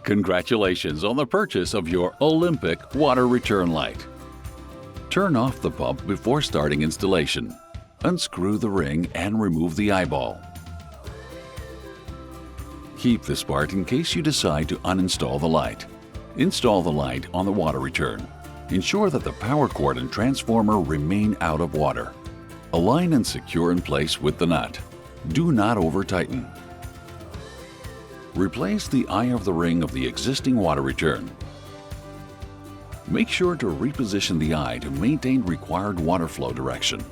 Congratulations on the purchase of your Olympic water return light. Turn off the pump before starting installation. Unscrew the ring and remove the eyeball. Keep this part in case you decide to uninstall the light. Install the light on the water return. Ensure that the power cord and transformer remain out of water. Align and secure in place with the nut. Do not over-tighten. Replace the eye of the ring of the existing water return. Make sure to reposition the eye to maintain required water flow direction.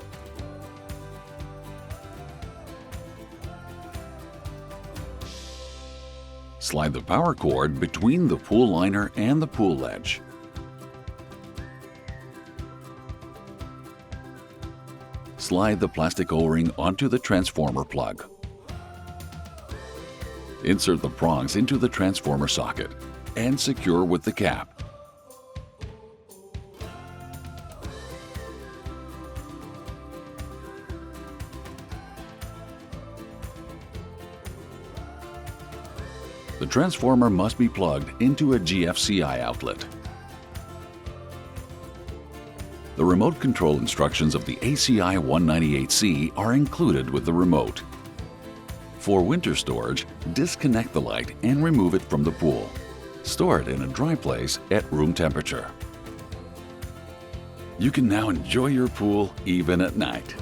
Slide the power cord between the pool liner and the pool ledge. Slide the plastic O-ring onto the transformer plug. Insert the prongs into the transformer socket and secure with the cap. The transformer must be plugged into a GFCI outlet. The remote control instructions of the ACI 198C are included with the remote. For winter storage, disconnect the light and remove it from the pool. Store it in a dry place at room temperature. You can now enjoy your pool even at night.